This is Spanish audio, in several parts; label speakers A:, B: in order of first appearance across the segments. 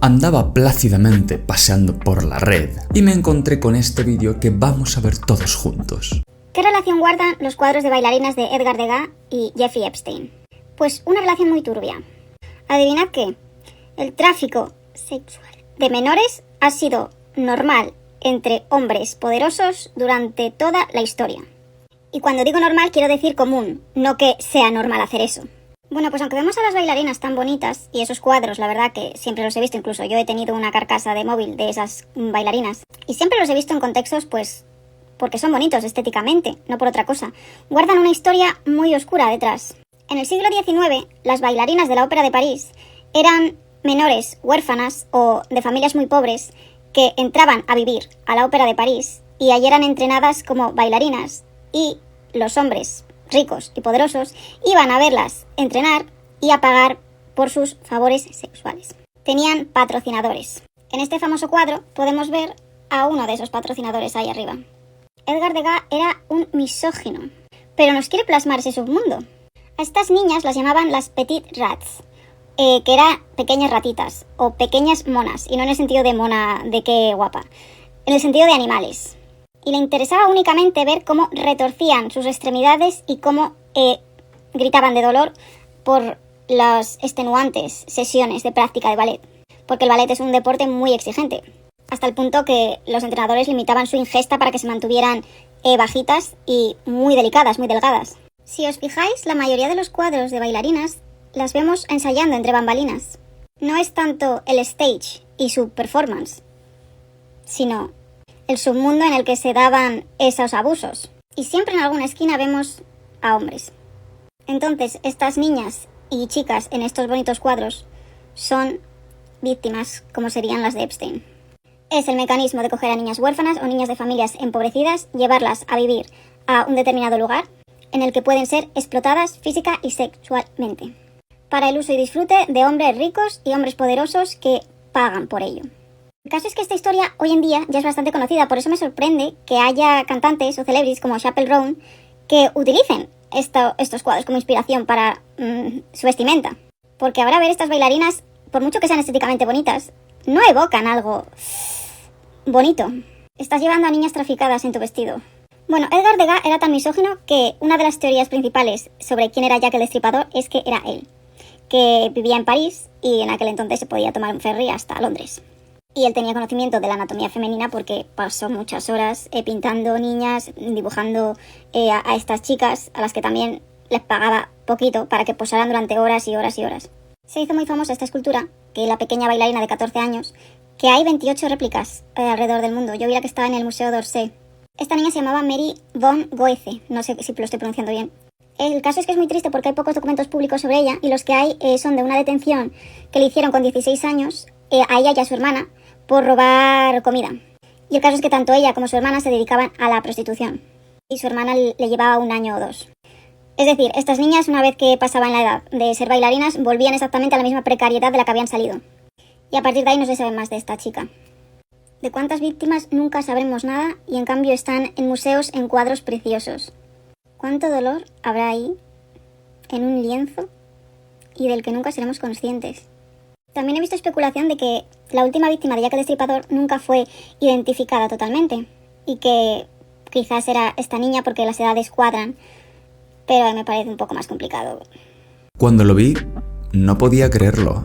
A: Andaba plácidamente paseando por la red y me encontré con este vídeo que vamos a ver todos juntos.
B: ¿Qué relación guardan los cuadros de bailarinas de Edgar Degas y Jeffrey Epstein? Pues una relación muy turbia. Adivinad qué, el tráfico sexual de menores ha sido normal entre hombres poderosos durante toda la historia. Y cuando digo normal quiero decir común, no que sea normal hacer eso. Bueno, pues aunque vemos a las bailarinas tan bonitas, y esos cuadros, la verdad que siempre los he visto, incluso yo he tenido una carcasa de móvil de esas bailarinas, y siempre los he visto en contextos, pues, porque son bonitos estéticamente, no por otra cosa, guardan una historia muy oscura detrás. En el siglo XIX, las bailarinas de la Ópera de París eran menores huérfanas o de familias muy pobres que entraban a vivir a la Ópera de París y allí eran entrenadas como bailarinas, y los hombres ricos y poderosos iban a verlas entrenar y a pagar por sus favores sexuales. Tenían patrocinadores. En este famoso cuadro podemos ver a uno de esos patrocinadores ahí arriba. Edgar Degas era un misógino, pero nos quiere plasmar ese submundo. A estas niñas las llamaban las Petit Rats, que eran pequeñas ratitas o pequeñas monas, y no en el sentido de mona de qué guapa, en el sentido de animales. Y le interesaba únicamente ver cómo retorcían sus extremidades y cómo gritaban de dolor por las extenuantes sesiones de práctica de ballet, porque el ballet es un deporte muy exigente, hasta el punto que los entrenadores limitaban su ingesta para que se mantuvieran bajitas y muy delicadas, muy delgadas. Si os fijáis, la mayoría de los cuadros de bailarinas las vemos ensayando entre bambalinas. No es tanto el stage y su performance, sino el submundo en el que se daban esos abusos. Y siempre en alguna esquina vemos a hombres. Entonces, estas niñas y chicas en estos bonitos cuadros son víctimas, como serían las de Epstein. Es el mecanismo de coger a niñas huérfanas o niñas de familias empobrecidas, llevarlas a vivir a un determinado lugar en el que pueden ser explotadas física y sexualmente, para el uso y disfrute de hombres ricos y hombres poderosos que pagan por ello. El caso es que esta historia hoy en día ya es bastante conocida, por eso me sorprende que haya cantantes o celebrities como Chappell Roan que utilicen estos cuadros como inspiración para su vestimenta. Porque ahora ver estas bailarinas, por mucho que sean estéticamente bonitas, no evocan algo bonito. Estás llevando a niñas traficadas en tu vestido. Bueno, Edgar Degas era tan misógino que una de las teorías principales sobre quién era Jack el Destripador es que era él, que vivía en París y en aquel entonces se podía tomar un ferry hasta Londres. Y él tenía conocimiento de la anatomía femenina porque pasó muchas horas pintando niñas, dibujando a estas chicas, a las que también les pagaba poquito para que posaran durante horas y horas y horas. Se hizo muy famosa esta escultura, que es la pequeña bailarina de 14 años, que hay 28 réplicas alrededor del mundo. Yo vi la que estaba en el Museo d'Orsay. Esta niña se llamaba Mary von Goethe, no sé si lo estoy pronunciando bien. El caso es que es muy triste porque hay pocos documentos públicos sobre ella y los que hay son de una detención que le hicieron con 16 años a ella y a su hermana por robar comida. Y el caso es que tanto ella como su hermana se dedicaban a la prostitución. Y su hermana le llevaba 1 año o 2. Es decir, estas niñas, una vez que pasaban la edad de ser bailarinas, volvían exactamente a la misma precariedad de la que habían salido. Y a partir de ahí no se sabe más de esta chica. De cuántas víctimas nunca sabremos nada y en cambio están en museos en cuadros preciosos. ¿Cuánto dolor habrá ahí, en un lienzo, y del que nunca seremos conscientes? También he visto especulación de que la última víctima de Jack el Destripador nunca fue identificada totalmente y que quizás era esta niña porque las edades cuadran, pero me parece un poco más complicado.
A: Cuando lo vi, no podía creerlo.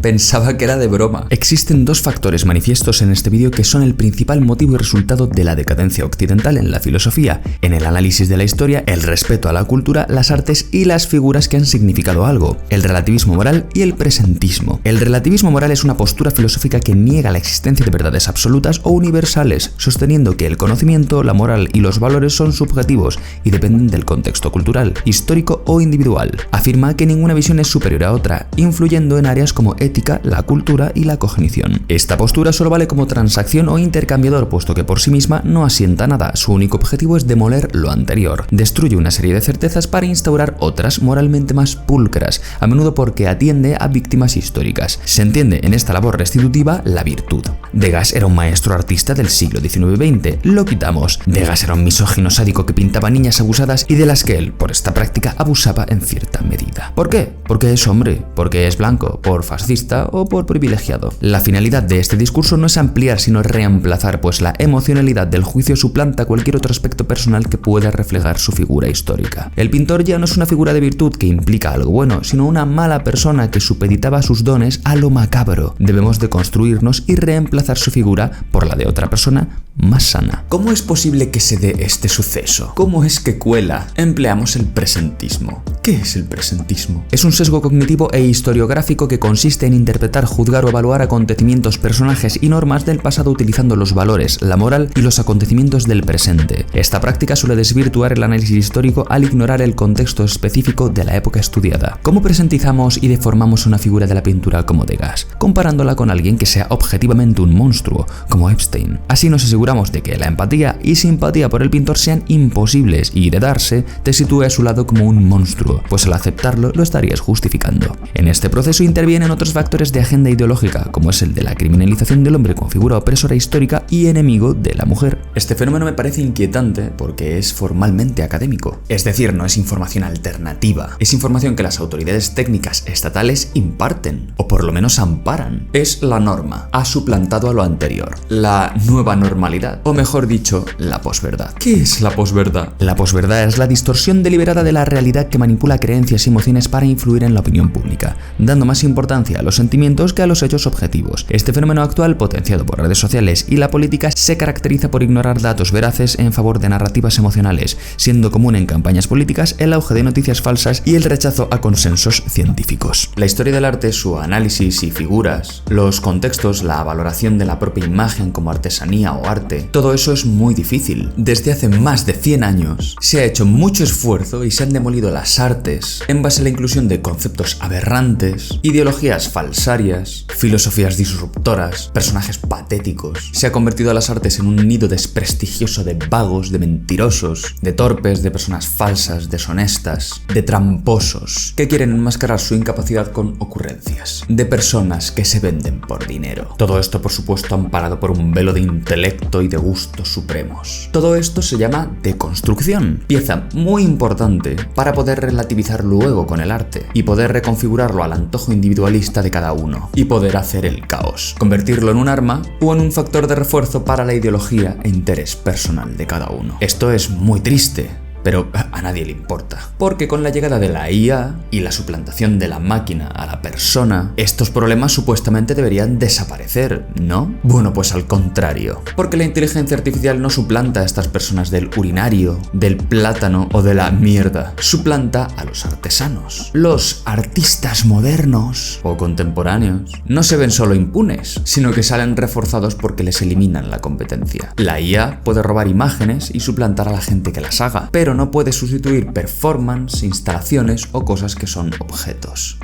A: Pensaba que era de broma. Existen 2 factores manifiestos en este vídeo que son el principal motivo y resultado de la decadencia occidental en la filosofía, en el análisis de la historia, el respeto a la cultura, las artes y las figuras que han significado algo, el relativismo moral y el presentismo. El relativismo moral es una postura filosófica que niega la existencia de verdades absolutas o universales, sosteniendo que el conocimiento, la moral y los valores son subjetivos y dependen del contexto cultural, histórico o individual. Afirma que ninguna visión es superior a otra, influyendo en áreas como ética, ética, la cultura y la cognición. Esta postura solo vale como transacción o intercambiador, puesto que por sí misma no asienta nada. Su único objetivo es demoler lo anterior. Destruye una serie de certezas para instaurar otras moralmente más pulcras, a menudo porque atiende a víctimas históricas. Se entiende en esta labor restitutiva la virtud. Degas era un maestro artista del siglo XIX-XX. Lo quitamos. Degas era un misógino sádico que pintaba niñas abusadas y de las que él, por esta práctica, abusaba en cierta medida. ¿Por qué? Porque es hombre, porque es blanco, por fascista o por privilegiado. La finalidad de este discurso no es ampliar, sino reemplazar, pues la emocionalidad del juicio suplanta cualquier otro aspecto personal que pueda reflejar su figura histórica. El pintor ya no es una figura de virtud que implica algo bueno, sino una mala persona que supeditaba sus dones a lo macabro. Debemos de construirnos y reemplazar su figura por la de otra persona más sana. ¿Cómo es posible que se dé este suceso? ¿Cómo es que cuela? Empleamos el presentismo. ¿Qué es el presentismo? Es un sesgo cognitivo e historiográfico que consiste en interpretar, juzgar o evaluar acontecimientos, personajes y normas del pasado utilizando los valores, la moral y los acontecimientos del presente. Esta práctica suele desvirtuar el análisis histórico al ignorar el contexto específico de la época estudiada. ¿Cómo presentizamos y deformamos una figura de la pintura como Degas? Comparándola con alguien que sea objetivamente un monstruo, como Epstein. Así nos aseguramos de que la empatía y simpatía por el pintor sean imposibles y, de darse, te sitúe a su lado como un monstruo, pues al aceptarlo lo estarías justificando. En este proceso intervienen otros factores de agenda ideológica, como es el de la criminalización del hombre como figura opresora histórica y enemigo de la mujer. Este fenómeno me parece inquietante porque es formalmente académico. Es decir, no es información alternativa, es información que las autoridades técnicas estatales imparten, o por lo menos amparan. Es la norma, ha suplantado a lo anterior, la nueva normalidad, o mejor dicho, la posverdad. ¿Qué es la posverdad? La posverdad es la distorsión deliberada de la realidad que manipula creencias y emociones para influir en la opinión pública, dando más importancia a los sentimientos que a los hechos objetivos. Este fenómeno actual, potenciado por redes sociales y la política, se caracteriza por ignorar datos veraces en favor de narrativas emocionales, siendo común en campañas políticas el auge de noticias falsas y el rechazo a consensos científicos. La historia del arte, su análisis y figuras, los contextos, la valoración de la propia imagen como artesanía o arte, todo eso es muy difícil. Desde hace más de 100 años se ha hecho mucho esfuerzo y se han demolido las artes en base a la inclusión de conceptos aberrantes, ideologías falsarias, filosofías disruptoras, personajes patéticos. Se ha convertido a las artes en un nido desprestigioso de vagos, de mentirosos, de torpes, de personas falsas, deshonestas, de tramposos, que quieren enmascarar su incapacidad con ocurrencias, de personas que se venden por dinero. Todo esto, por supuesto, amparado por un velo de intelecto y de gustos supremos. Todo esto se llama deconstrucción, pieza muy importante para poder relativizar luego con el arte y poder reconfigurarlo al antojo individualista de cada uno y poder hacer el caos, convertirlo en un arma o en un factor de refuerzo para la ideología e interés personal de cada uno. Esto es muy triste, pero a nadie le importa, porque con la llegada de la IA y la suplantación de la máquina a la persona, estos problemas supuestamente deberían desaparecer, ¿no? Bueno, pues al contrario, porque la inteligencia artificial no suplanta a estas personas del urinario, del plátano o de la mierda, suplanta a los artesanos. Los artistas modernos o contemporáneos no se ven solo impunes, sino que salen reforzados porque les eliminan la competencia. La IA puede robar imágenes y suplantar a la gente que las haga, pero no puede sustituir performance, instalaciones o cosas que son objetos.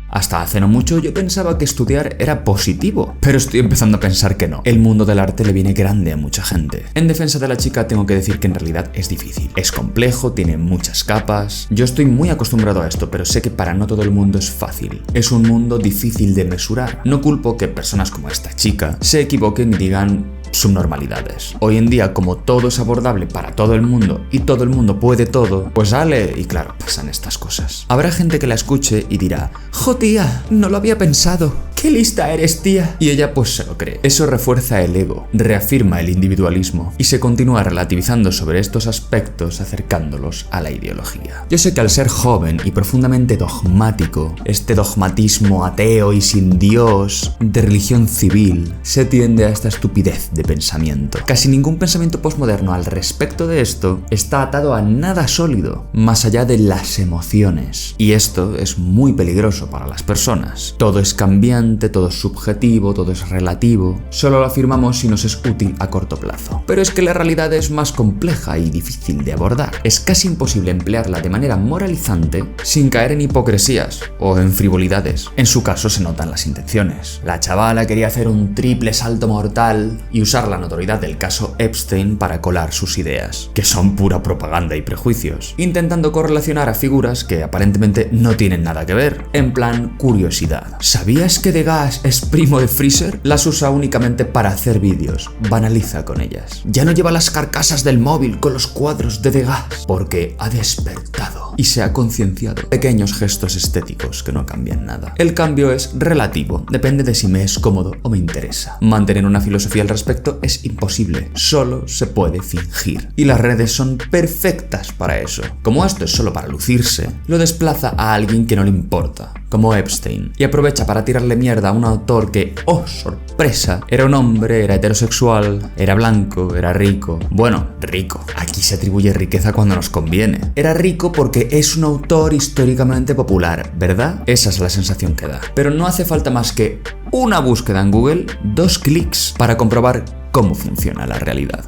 A: Hasta hace no mucho yo pensaba que estudiar era positivo, pero estoy empezando a pensar que no. El mundo del arte le viene grande a mucha gente. En defensa de la chica tengo que decir que en realidad es difícil. Es complejo, tiene muchas capas. Yo estoy muy acostumbrado a esto, pero sé que para no todo el mundo es fácil. Es un mundo difícil de mesurar. No culpo que personas como esta chica se equivoquen y digan subnormalidades. Hoy en día, como todo es abordable para todo el mundo y todo el mundo puede todo, pues sale y claro, pasan estas cosas. Habrá gente que la escuche y dirá: ¡Jo, tía! No lo había pensado. ¡Qué lista eres, tía! Y ella pues se lo cree. Eso refuerza el ego, reafirma el individualismo y se continúa relativizando sobre estos aspectos acercándolos a la ideología. Yo sé que al ser joven y profundamente dogmático, este dogmatismo ateo y sin Dios de religión civil se tiende a esta estupidez de pensamiento. Casi ningún pensamiento postmoderno al respecto de esto está atado a nada sólido, más allá de las emociones. Y esto es muy peligroso para las personas. Todo es cambiante, todo es subjetivo, todo es relativo. Solo lo afirmamos si nos es útil a corto plazo. Pero es que la realidad es más compleja y difícil de abordar. Es casi imposible emplearla de manera moralizante sin caer en hipocresías o en frivolidades. En su caso se notan las intenciones. La chavala quería hacer un triple salto mortal y usar la notoriedad del caso Epstein para colar sus ideas, que son pura propaganda y prejuicios, intentando correlacionar a figuras que aparentemente no tienen nada que ver, en plan curiosidad. ¿Sabías que Degas es primo de Freezer? Las usa únicamente para hacer vídeos, banaliza con ellas. Ya no lleva las carcasas del móvil con los cuadros de Degas, porque ha despertado y se ha concienciado. Pequeños gestos estéticos que no cambian nada. El cambio es relativo, depende de si me es cómodo o me interesa. Mantener una filosofía al respecto es imposible, solo se puede fingir. Y las redes son perfectas para eso. Como esto es solo para lucirse, lo desplaza a alguien que no le importa, como Epstein, y aprovecha para tirarle mierda a un autor que, ¡oh sorpresa!, era un hombre, era heterosexual, era blanco, era rico. Bueno, rico. Aquí se atribuye riqueza cuando nos conviene. Era rico porque es un autor históricamente popular, ¿verdad? Esa es la sensación que da. Pero no hace falta más que una búsqueda en Google, 2 clics para comprobar cómo funciona la realidad.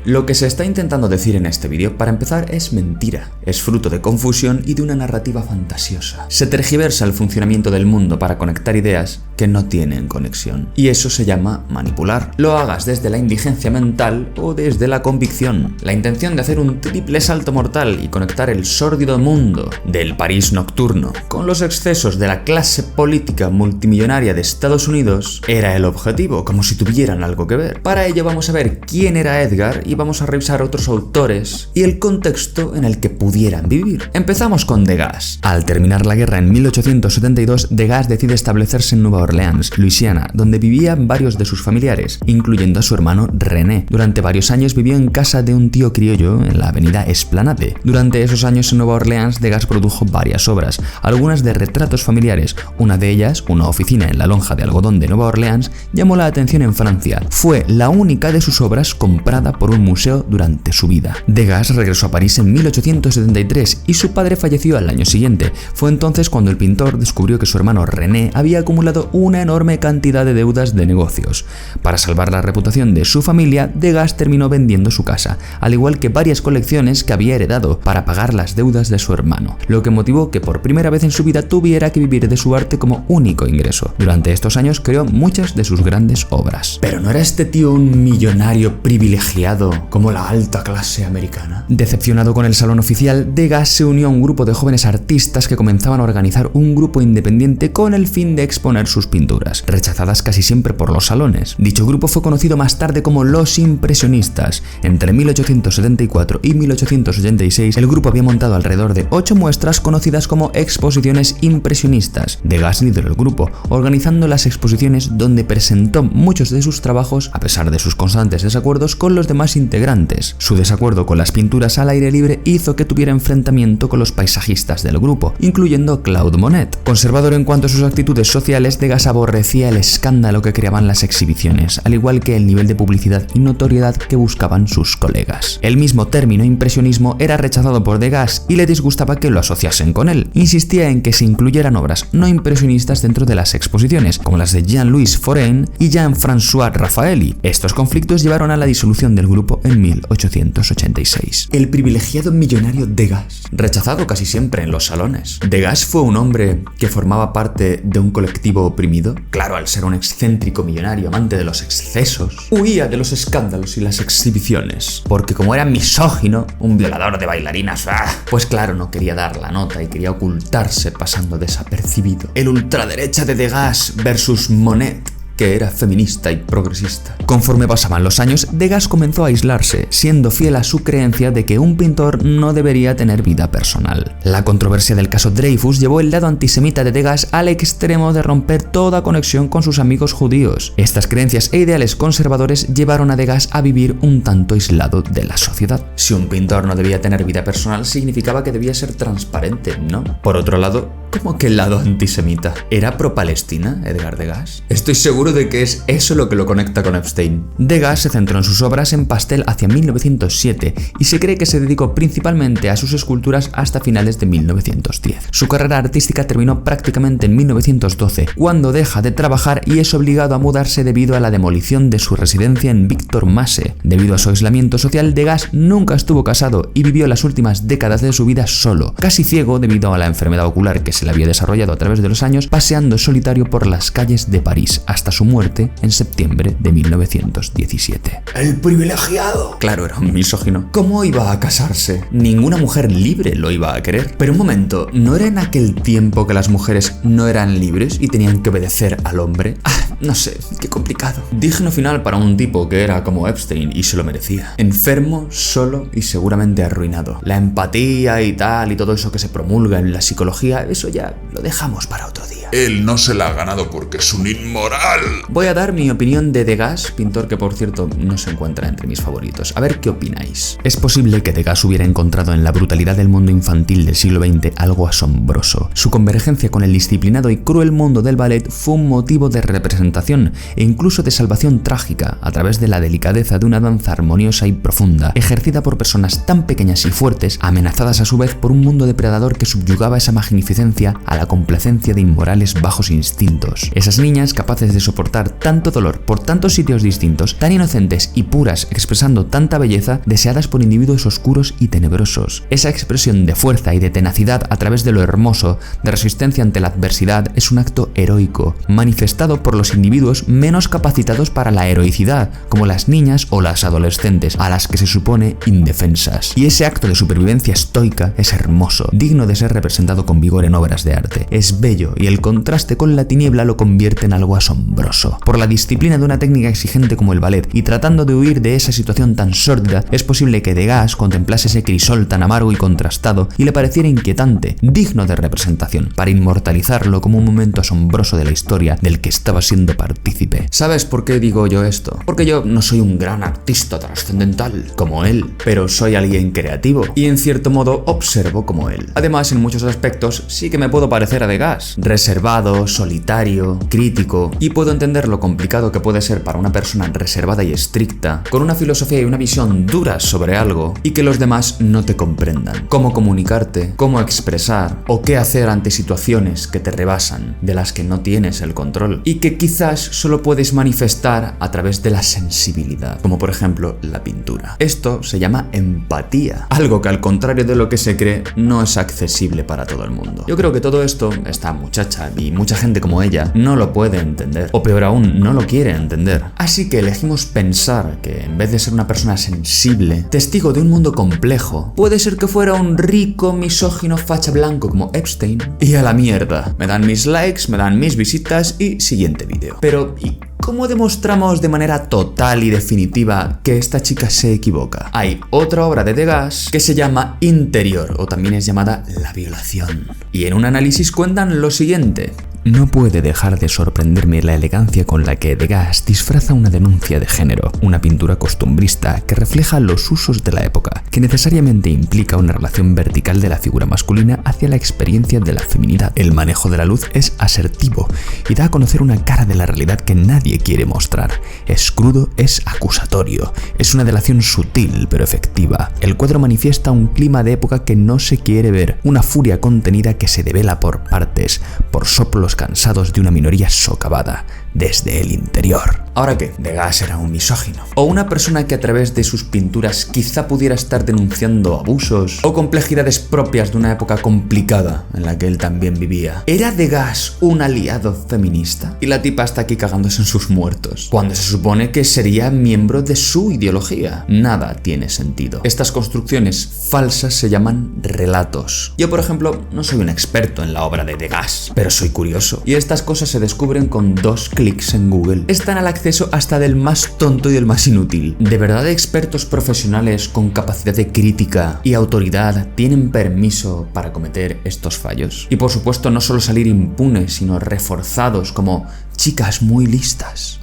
A: Lo que se está intentando decir en este vídeo, para empezar, es mentira. Es fruto de confusión y de una narrativa fantasiosa. Se tergiversa el funcionamiento del mundo para conectar ideas que no tienen conexión. Y eso se llama manipular. Lo hagas desde la indigencia mental o desde la convicción. La intención de hacer un triple salto mortal y conectar el sórdido mundo del París nocturno con los excesos de la clase política multimillonaria de Estados Unidos era el objetivo, como si tuvieran algo que ver. Para ello vamos a ver quién era Edgar y vamos a revisar otros autores y el contexto en el que pudieran vivir. Empezamos con Degas. Al terminar la guerra en 1872, Degas decide establecerse en Nueva Orleans, Luisiana, donde vivían varios de sus familiares, incluyendo a su hermano René. Durante varios años vivió en casa de un tío criollo en la avenida Esplanade. Durante esos años en Nueva Orleans, Degas produjo varias obras, algunas de retratos familiares. Una de ellas, una oficina en la lonja de algodón de Nueva Orleans, llamó la atención en Francia. Fue la única de sus obras comprada por un museo durante su vida. Degas regresó a París en 1873 y su padre falleció al año siguiente. Fue entonces cuando el pintor descubrió que su hermano René había acumulado una enorme cantidad de deudas de negocios. Para salvar la reputación de su familia, Degas terminó vendiendo su casa, al igual que varias colecciones que había heredado, para pagar las deudas de su hermano, lo que motivó que por primera vez en su vida tuviera que vivir de su arte como único ingreso. Durante estos años creó muchas de sus grandes obras. Pero ¿no era este tío un millonario privilegiado como la alta clase americana? Decepcionado con el salón oficial, Degas se unió a un grupo de jóvenes artistas que comenzaban a organizar un grupo independiente con el fin de exponer sus pinturas, rechazadas casi siempre por los salones. Dicho grupo fue conocido más tarde como los impresionistas. Entre 1874 y 1886, el grupo había montado alrededor de 8 muestras conocidas como exposiciones impresionistas. Degas lideró el grupo, organizando las exposiciones donde presentó muchos de sus trabajos, a pesar de sus constantes desacuerdos con los demás integrantes. Su desacuerdo con las pinturas al aire libre hizo que tuviera enfrentamiento con los paisajistas del grupo, incluyendo Claude Monet. Conservador en cuanto a sus actitudes sociales, Degas aborrecía el escándalo que creaban las exhibiciones, al igual que el nivel de publicidad y notoriedad que buscaban sus colegas. El mismo término impresionismo era rechazado por Degas y le disgustaba que lo asociasen con él. Insistía en que se incluyeran obras no impresionistas dentro de las exposiciones, como las de Jean-Louis Forain y Jean-François Raffaelli. Estos conflictos llevaron a la disolución del grupo en 1886. El privilegiado millonario Degas, rechazado casi siempre en los salones. Degas fue un hombre que formaba parte de un colectivo oprimido. Claro, al ser un excéntrico millonario amante de los excesos, huía de los escándalos y las exhibiciones, porque como era misógino, un violador de bailarinas, pues claro, no quería dar la nota y quería ocultarse pasando desapercibido. El ultraderecha de Degas versus Monet, que era feminista y progresista. Conforme pasaban los años, Degas comenzó a aislarse, siendo fiel a su creencia de que un pintor no debería tener vida personal. La controversia del caso Dreyfus llevó el lado antisemita de Degas al extremo de romper toda conexión con sus amigos judíos. Estas creencias e ideales conservadores llevaron a Degas a vivir un tanto aislado de la sociedad. Si un pintor no debía tener vida personal, significaba que debía ser transparente, ¿no? Por otro lado, ¿Cómo que el lado antisemita? ¿Era pro-Palestina, Edgar Degas? Estoy seguro de que es eso lo que lo conecta con Epstein. Degas se centró en sus obras en pastel hacia 1907 y se cree que se dedicó principalmente a sus esculturas hasta finales de 1910. Su carrera artística terminó prácticamente en 1912, cuando deja de trabajar y es obligado a mudarse debido a la demolición de su residencia en Víctor Masse. Debido a su aislamiento social, Degas nunca estuvo casado y vivió las últimas décadas de su vida solo, casi ciego debido a la enfermedad ocular que se le había desarrollado a través de los años, paseando solitario por las calles de París hasta su muerte en septiembre de 1917.
C: ¡El privilegiado!
A: Claro, era un misógino. ¿Cómo iba a casarse? Ninguna mujer libre lo iba a querer. Pero un momento, ¿no era en aquel tiempo que las mujeres no eran libres y tenían que obedecer al hombre? No sé, qué complicado. Digno final para un tipo que era como Epstein y se lo merecía. Enfermo, solo y seguramente arruinado. La empatía y tal y todo eso que se promulga en la psicología, eso ya lo dejamos para otro día.
C: Él no se la ha ganado porque es un inmoral.
A: Voy a dar mi opinión de Degas, pintor que por cierto no se encuentra entre mis favoritos. A ver qué opináis. Es posible que Degas hubiera encontrado en la brutalidad del mundo infantil del siglo XX algo asombroso. Su convergencia con el disciplinado y cruel mundo del ballet fue un motivo de representación e incluso de salvación trágica a través de la delicadeza de una danza armoniosa y profunda, ejercida por personas tan pequeñas y fuertes, amenazadas a su vez por un mundo depredador que subyugaba esa magnificencia a la complacencia de inmorales bajos instintos. Esas niñas capaces de soportar tanto dolor por tantos sitios distintos, tan inocentes y puras, expresando tanta belleza, deseadas por individuos oscuros y tenebrosos. Esa expresión de fuerza y de tenacidad a través de lo hermoso, de resistencia ante la adversidad, es un acto heroico, manifestado por los individuos menos capacitados para la heroicidad, como las niñas o las adolescentes, a las que se supone indefensas. Y ese acto de supervivencia estoica es hermoso, digno de ser representado con vigor en obras de arte. Es bello y el contraste con la tiniebla lo convierte en algo asombroso. Por la disciplina de una técnica exigente como el ballet y tratando de huir de esa situación tan sórdida, es posible que Degas contemplase ese crisol tan amargo y contrastado y le pareciera inquietante, digno de representación, para inmortalizarlo como un momento asombroso de la historia del que estaba siendo partícipe. ¿Sabes por qué digo yo esto? Porque yo no soy un gran artista trascendental como él, pero soy alguien creativo y en cierto modo observo como él. Además, en muchos aspectos sí que me puedo parecer a Degas, reservado, solitario, crítico, y puedo entender lo complicado que puede ser para una persona reservada y estricta, con una filosofía y una visión duras sobre algo, y que los demás no te comprendan. Cómo comunicarte, cómo expresar, o qué hacer ante situaciones que te rebasan, de las que no tienes el control, y que quizás solo puedes manifestar a través de la sensibilidad, como por ejemplo la pintura. Esto se llama empatía, algo que al contrario de lo que se cree, no es accesible para todo el mundo. Yo creo que todo esto, esta muchacha y mucha gente como ella, no lo puede entender, o peor aún, no lo quiere entender. Así que elegimos pensar que en vez de ser una persona sensible, testigo de un mundo complejo, puede ser que fuera un rico misógino facha blanco como Epstein. Y a la mierda, me dan mis likes, me dan mis visitas y siguiente vídeo. Pero, ¿y cómo demostramos de manera total y definitiva que esta chica se equivoca? Hay otra obra de Degas que se llama Interior, o también es llamada La violación. Y en un análisis cuentan lo siguiente. No puede dejar de sorprenderme la elegancia con la que Degas disfraza una denuncia de género, una pintura costumbrista que refleja los usos de la época, que necesariamente implica una relación vertical de la figura masculina hacia la experiencia de la feminidad. El manejo de la luz es asertivo y da a conocer una cara de la realidad que nadie quiere mostrar. Es crudo, es acusatorio, es una delación sutil pero efectiva. El cuadro manifiesta un clima de época que no se quiere ver, una furia contenida que se devela por partes, por soplos cansados de una minoría socavada desde el interior. ¿Ahora qué? Degas era un misógino, o una persona que a través de sus pinturas quizá pudiera estar denunciando abusos o complejidades propias de una época complicada en la que él también vivía. ¿Era Degas un aliado feminista? Y la tipa está aquí cagándose en sus muertos, cuando se supone que sería miembro de su ideología. Nada tiene sentido. Estas construcciones falsas se llaman relatos. Yo, por ejemplo, no soy un experto en la obra de Degas, pero soy curioso, y estas cosas se descubren con 2 clics en Google. Están al acceso hasta del más tonto y del más inútil. ¿De verdad expertos profesionales con capacidad de crítica y autoridad tienen permiso para cometer estos fallos? Y por supuesto no solo salir impunes, sino reforzados como chicas muy listas.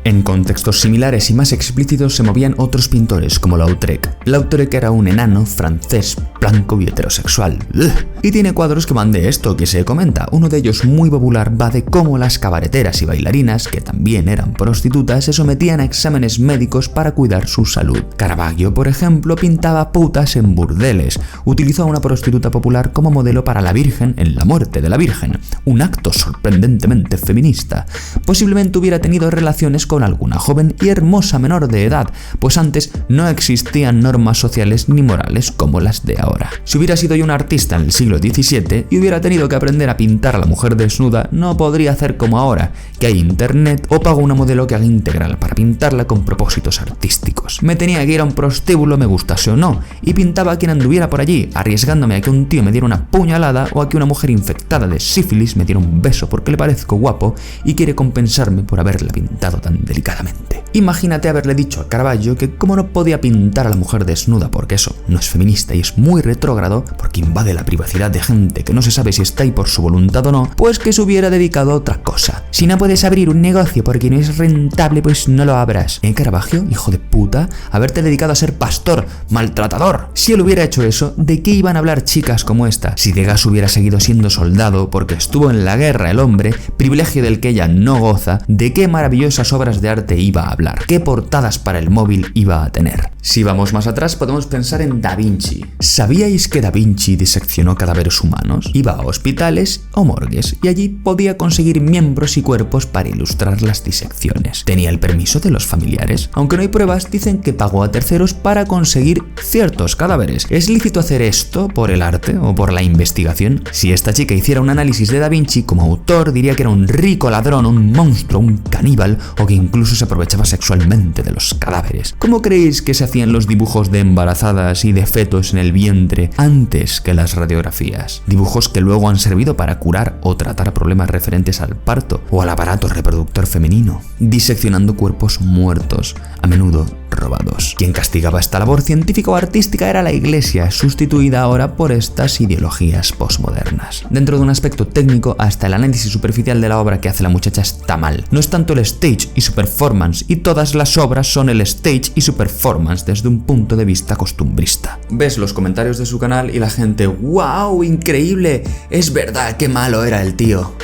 A: En contextos similares y más explícitos se movían otros pintores como Lautrec. Lautrec era un enano francés blanco y heterosexual. ¡Ugh! Y tiene cuadros que van de esto que se comenta. Uno de ellos muy popular va de cómo las cabareteras y bailarinas, que también eran prostitutas, se sometían a exámenes médicos para cuidar su salud. Caravaggio, por ejemplo, pintaba putas en burdeles. Utilizó a una prostituta popular como modelo para la Virgen en La muerte de la Virgen, un acto sorprendentemente feminista. Posiblemente hubiera tenido relaciones con alguna joven y hermosa menor de edad, pues antes no existían normas sociales ni morales como las de ahora. Si hubiera sido yo un artista en el siglo XVII y hubiera tenido que aprender a pintar a la mujer desnuda, no podría hacer como ahora, que hay internet, o pago una modelo que haga integral para pintarla con propósitos artísticos. Me tenía que ir a un prostíbulo, me gustase o no, y pintaba a quien anduviera por allí, arriesgándome a que un tío me diera una puñalada o a que una mujer infectada de sífilis me diera un beso porque le parezco guapo y quiere compensarme por haberla pintado tan delicadamente. Imagínate haberle dicho a Caravaggio que como no podía pintar a la mujer desnuda porque eso no es feminista y es muy retrógrado, porque invade la privacidad de gente que no se sabe si está ahí por su voluntad o no, pues que se hubiera dedicado a otra cosa. Si no puedes abrir un negocio porque no es rentable, pues no lo abras. Caravaggio, hijo de puta, haberte dedicado a ser pastor, maltratador. Si él hubiera hecho eso, ¿de qué iban a hablar chicas como esta? Si Degas hubiera seguido siendo soldado porque estuvo en la guerra el hombre, privilegio del que ella no goza, ¿de qué maravillosas obras de arte iba a hablar? ¿Qué portadas para el móvil iba a tener? Si vamos más atrás, podemos pensar en Da Vinci. ¿Sabíais que Da Vinci diseccionó cadáveres humanos? Iba a hospitales o morgues y allí podía conseguir miembros y cuerpos para ilustrar las disecciones. ¿Tenía el permiso de los familiares? Aunque no hay pruebas, dicen que pagó a terceros para conseguir ciertos cadáveres. ¿Es lícito hacer esto por el arte o por la investigación? Si esta chica hiciera un análisis de Da Vinci, como autor diría que era un rico ladrón, un monstruo, un caníbal o que incluso se aprovechaba sexualmente de los cadáveres. ¿Cómo creéis que se hacían los dibujos de embarazadas y de fetos en el vientre antes que las radiografías? Dibujos que luego han servido para curar o tratar problemas referentes al parto o al aparato reproductor femenino, diseccionando cuerpos muertos, a menudo robados. Quien castigaba esta labor científica o artística era la Iglesia, sustituida ahora por estas ideologías posmodernas. Dentro de un aspecto técnico, hasta el análisis superficial de la obra que hace la muchacha está mal. No es tanto el stage y su performance, y todas las obras son el stage y su performance desde un punto de vista costumbrista. Ves los comentarios de su canal y la gente, ¡wow! ¡Increíble! Es verdad, qué malo era el tío.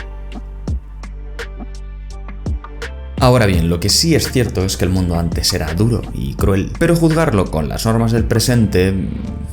A: Ahora bien, lo que sí es cierto es que el mundo antes era duro y cruel, pero juzgarlo con las normas del presente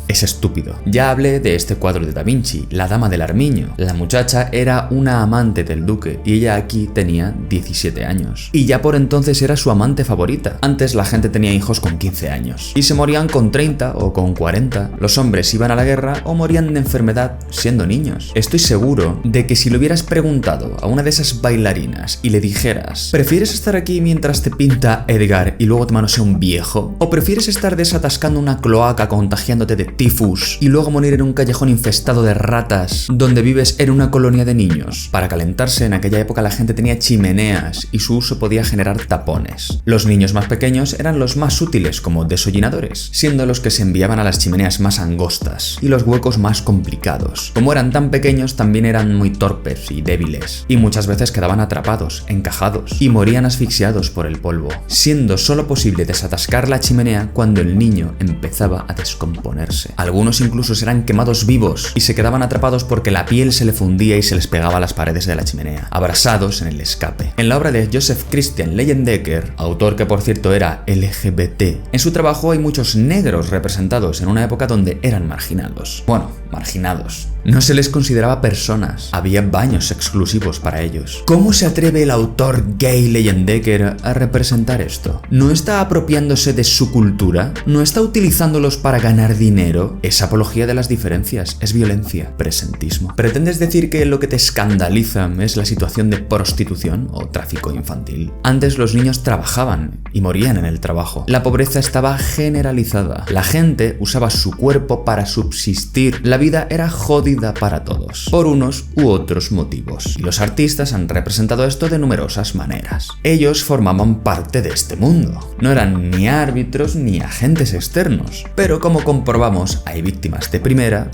A: es estúpido. Ya hablé de este cuadro de Da Vinci, La Dama del Armiño. La muchacha era una amante del duque y ella aquí tenía 17 años. Y ya por entonces era su amante favorita. Antes la gente tenía hijos con 15 años y se morían con 30 o con 40. Los hombres iban a la guerra o morían de enfermedad siendo niños. Estoy seguro de que si le hubieras preguntado a una de esas bailarinas y le dijeras, ¿prefieres estar aquí mientras te pinta Edgar y luego te manosea un viejo? ¿O prefieres estar desatascando una cloaca contagiándote de tifus y luego morir en un callejón infestado de ratas donde vives en una colonia de niños? Para calentarse en aquella época la gente tenía chimeneas y su uso podía generar tapones. Los niños más pequeños eran los más útiles como desollinadores, siendo los que se enviaban a las chimeneas más angostas y los huecos más complicados. Como eran tan pequeños, también eran muy torpes y débiles, y muchas veces quedaban atrapados, encajados, y morían asfixiados por el polvo, siendo solo posible desatascar la chimenea cuando el niño empezaba a descomponerse. Algunos incluso eran quemados vivos y se quedaban atrapados porque la piel se le fundía y se les pegaba a las paredes de la chimenea, abrasados en el escape. En la obra de Joseph Christian Leyendecker, autor que por cierto era LGBT, en su trabajo hay muchos negros representados en una época donde eran marginados. Bueno, marginados. No se les consideraba personas, había baños exclusivos para ellos. ¿Cómo se atreve el autor gay Leyendecker a representar esto? ¿No está apropiándose de su cultura? ¿No está utilizándolos para ganar dinero? Es apología de las diferencias, es violencia, presentismo. ¿Pretendes decir que lo que te escandaliza es la situación de prostitución o tráfico infantil? Antes los niños trabajaban y morían en el trabajo. La pobreza estaba generalizada. La gente usaba su cuerpo para subsistir. La vida era jodida para todos, por unos u otros motivos. Y los artistas han representado esto de numerosas maneras. Ellos formaban parte de este mundo. No eran ni árbitros ni agentes externos. Pero como comprobamos, hay víctimas de primera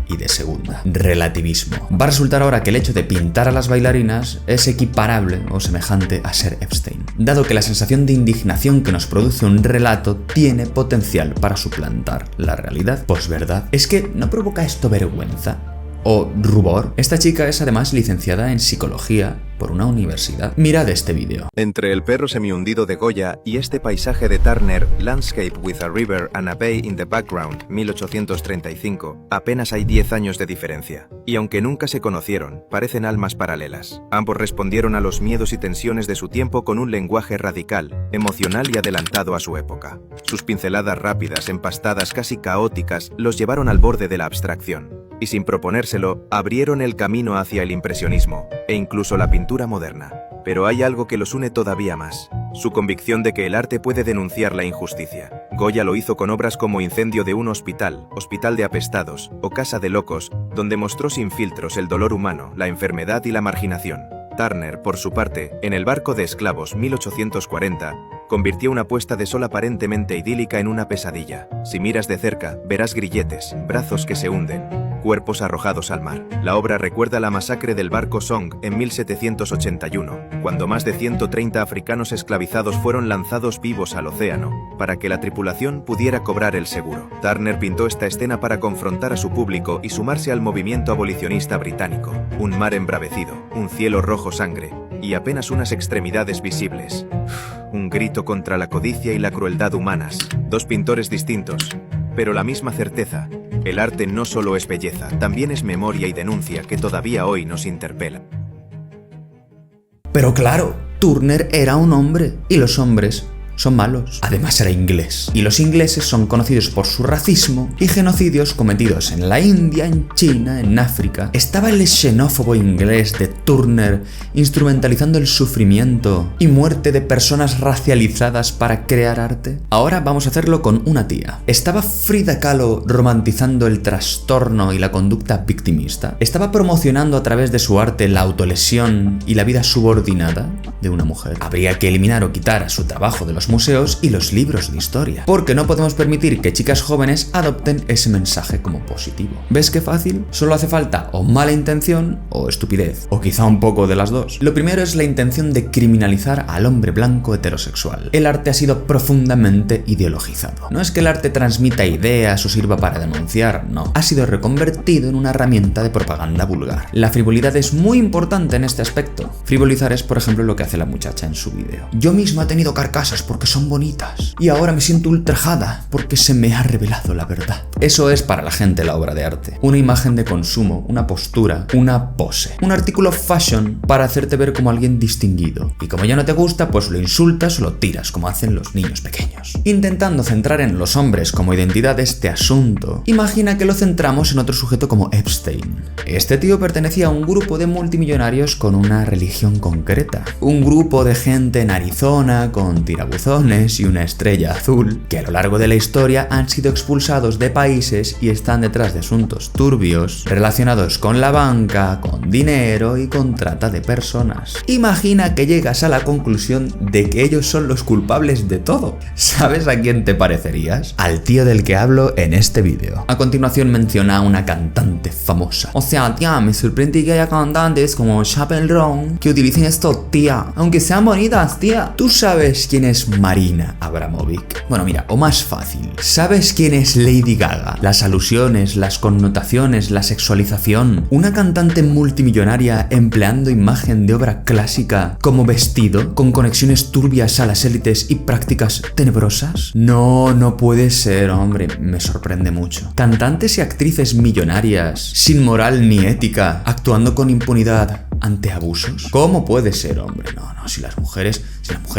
A: y de segunda. Relativismo. Va a resultar ahora que el hecho de pintar a las bailarinas es equiparable o semejante a ser Epstein, dado que la sensación de indignación que nos produce un relato tiene potencial para suplantar la realidad. Pues verdad, es que ¿no provoca esto vergüenza? ¿O rubor? Esta chica es además licenciada en psicología por una universidad. Mirad este vídeo.
D: Entre el perro semihundido de Goya y este paisaje de Turner, Landscape with a River and a Bay in the Background, 1835, apenas hay 10 años de diferencia. Y aunque nunca se conocieron, parecen almas paralelas. Ambos respondieron a los miedos y tensiones de su tiempo con un lenguaje radical, emocional y adelantado a su época. Sus pinceladas rápidas, empastadas, casi caóticas, los llevaron al borde de la abstracción. Y sin proponérselo, abrieron el camino hacia el impresionismo, e incluso la pintura moderna. Pero hay algo que los une todavía más: su convicción de que el arte puede denunciar la injusticia. Goya lo hizo con obras como Incendio de un hospital, Hospital de apestados o Casa de locos, donde mostró sin filtros el dolor humano, la enfermedad y la marginación. Turner, por su parte, en El barco de esclavos, 1840, convirtió una puesta de sol aparentemente idílica en una pesadilla. Si miras de cerca, verás grilletes, brazos que se hunden, cuerpos arrojados al mar. La obra recuerda la masacre del barco Song en 1781, cuando más de 130 africanos esclavizados fueron lanzados vivos al océano, para que la tripulación pudiera cobrar el seguro. Turner pintó esta escena para confrontar a su público y sumarse al movimiento abolicionista británico. Un mar embravecido, un cielo rojo sangre, y apenas unas extremidades visibles. Un grito contra la codicia y la crueldad humanas. Dos pintores distintos, pero la misma certeza: el arte no solo es belleza, también es memoria y denuncia que todavía hoy nos interpela.
A: Pero claro, Turner era un hombre, y los hombres son malos. Además era inglés, y los ingleses son conocidos por su racismo y genocidios cometidos en la India, en China, en África. ¿Estaba el xenófobo inglés de Turner instrumentalizando el sufrimiento y muerte de personas racializadas para crear arte? Ahora vamos a hacerlo con una tía. ¿Estaba Frida Kahlo romantizando el trastorno y la conducta victimista? ¿Estaba promocionando a través de su arte la autolesión y la vida subordinada de una mujer? Habría que eliminar o quitar su trabajo de los museos y los libros de historia, porque no podemos permitir que chicas jóvenes adopten ese mensaje como positivo. ¿Ves qué fácil? Solo hace falta o mala intención o estupidez, o quizá un poco de las dos. Lo primero es la intención de criminalizar al hombre blanco heterosexual. El arte ha sido profundamente ideologizado. No es que el arte transmita ideas o sirva para denunciar, no. Ha sido reconvertido en una herramienta de propaganda vulgar. La frivolidad es muy importante en este aspecto. Frivolizar es, por ejemplo, lo que hace la muchacha en su vídeo. Yo misma he tenido carcasas porque son bonitas, y ahora me siento ultrajada porque se me ha revelado la verdad. Eso es para la gente la obra de arte. Una imagen de consumo, una postura, una pose. Un artículo fashion para hacerte ver como alguien distinguido. Y como ya no te gusta, pues lo insultas o lo tiras, como hacen los niños pequeños. Intentando centrar en los hombres como identidad este asunto, imagina que lo centramos en otro sujeto como Epstein. Este tío pertenecía a un grupo de multimillonarios con una religión concreta. Un grupo de gente en Arizona con tirabuzones y una estrella azul, que a lo largo de la historia han sido expulsados de países y están detrás de asuntos turbios relacionados con la banca, con dinero y con trata de personas. Imagina que llegas a la conclusión de que ellos son los culpables de todo. ¿Sabes a quién te parecerías? Al tío del que hablo en este vídeo. A continuación menciona a una cantante famosa. O sea, tía, me sorprende que haya cantantes como Chappell Roan que utilicen esto, tía, aunque sean bonitas, tía. ¿Tú sabes quién es Marina Abramovic? Bueno, mira, o más fácil, ¿sabes quién es Lady Gaga? Las alusiones, las connotaciones, la sexualización. Una cantante multimillonaria empleando imagen de obra clásica como vestido, con conexiones turbias a las élites y prácticas tenebrosas. No puede ser, hombre, me sorprende mucho. Cantantes y actrices millonarias, sin moral ni ética, actuando con impunidad ante abusos. ¿Cómo puede ser, hombre? No, si las mujeres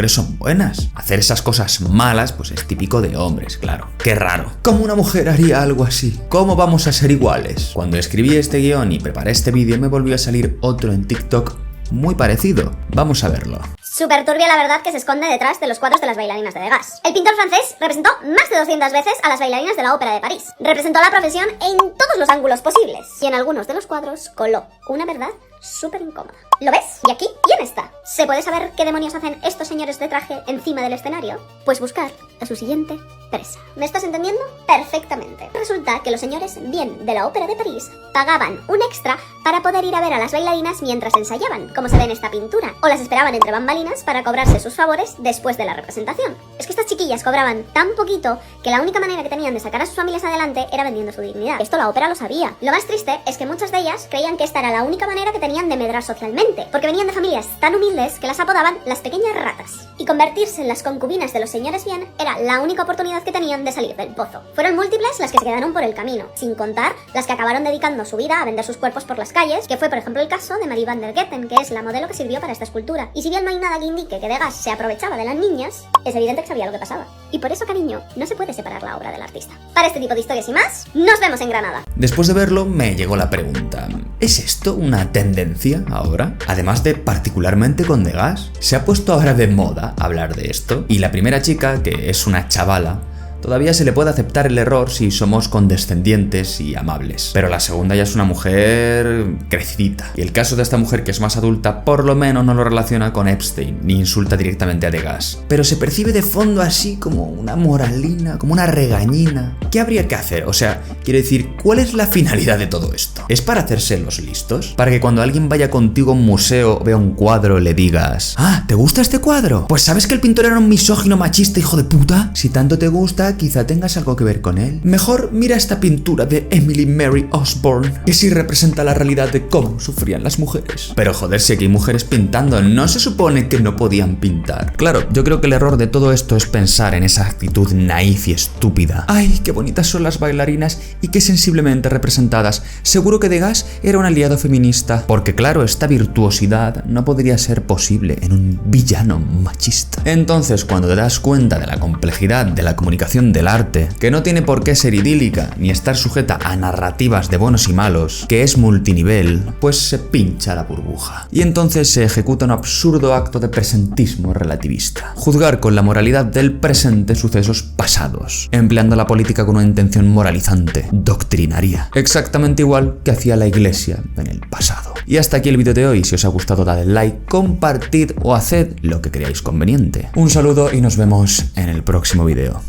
A: son buenas. Hacer esas cosas malas, pues es típico de hombres, claro. Qué raro. ¿Cómo una mujer haría algo así? ¿Cómo vamos a ser iguales? Cuando escribí este guión y preparé este vídeo, me volvió a salir otro en TikTok muy parecido. Vamos a verlo.
E: Súper turbia la verdad que se esconde detrás de los cuadros de las bailarinas de Degas. El pintor francés representó más de 200 veces a las bailarinas de la Ópera de París. Representó la profesión en todos los ángulos posibles. Y en algunos de los cuadros coló una verdad súper incómoda. ¿Lo ves? Y aquí, y en esta. ¿Se puede saber qué demonios hacen estos señores de traje encima del escenario? Pues buscar a su siguiente presa. ¿Me estás entendiendo? Perfectamente. Resulta que los señores bien de la Ópera de París pagaban un extra para poder ir a ver a las bailarinas mientras ensayaban, como se ve en esta pintura, o las esperaban entre bambalinas para cobrarse sus favores después de la representación. Es que estas chiquillas cobraban tan poquito que la única manera que tenían de sacar a sus familias adelante era vendiendo su dignidad. Esto la ópera lo sabía. Lo más triste es que muchas de ellas creían que esta era la única manera que tenían de medrar socialmente, porque venían de familias tan humildes que las apodaban las pequeñas ratas. Y convertirse en las concubinas de los señores bien era la única oportunidad que tenían de salir del pozo. Fueron múltiples las que se quedaron por el camino, sin contar las que acabaron dedicando su vida a vender sus cuerpos por las calles, que fue por ejemplo el caso de Marie van der Getten, que es la modelo que sirvió para esta escultura. Y si bien no hay nada que indique que Degas se aprovechaba de las niñas, es evidente que sabía lo que pasaba. Y por eso, cariño, no se puede separar la obra del artista. Para este tipo de historias y más, nos vemos en Granada.
A: Después de verlo, me llegó la pregunta: ¿es esto una tendencia ahora? Además de particularmente con Degas, ¿se ha puesto ahora de moda hablar de esto? Y la primera chica, que es una chavala, todavía se le puede aceptar el error si somos condescendientes y amables. Pero la segunda ya es una mujer crecidita. Y el caso de esta mujer, que es más adulta, por lo menos no lo relaciona con Epstein, ni insulta directamente a Degas. Pero se percibe de fondo así como una moralina, como una regañina. ¿Qué habría que hacer? O sea, quiero decir, ¿cuál es la finalidad de todo esto? ¿Es para hacerse los listos? ¿Para que cuando alguien vaya contigo a un museo, vea un cuadro, le digas: ah, ¿te gusta este cuadro? Pues ¿sabes que el pintor era un misógino machista, hijo de puta? Si tanto te gusta, quizá tengas algo que ver con él. Mejor mira esta pintura de Emily Mary Osborne, que sí representa la realidad de cómo sufrían las mujeres. Pero joder, si aquí hay mujeres pintando, ¿no se supone que no podían pintar? Claro, yo creo que el error de todo esto es pensar en esa actitud naif y estúpida. Ay, qué bonitas son las bailarinas y qué sensiblemente representadas. Seguro que Degas era un aliado feminista, porque claro, esta virtuosidad no podría ser posible en un villano machista. Entonces, cuando te das cuenta de la complejidad de la comunicación del arte, que no tiene por qué ser idílica ni estar sujeta a narrativas de buenos y malos, que es multinivel, pues se pincha la burbuja. Y entonces se ejecuta un absurdo acto de presentismo relativista. Juzgar con la moralidad del presente sucesos pasados, empleando la política con una intención moralizante, doctrinaria. Exactamente igual que hacía la Iglesia en el pasado. Y hasta aquí el vídeo de hoy. Si os ha gustado, dadle like, compartid o haced lo que creáis conveniente. Un saludo y nos vemos en el próximo vídeo.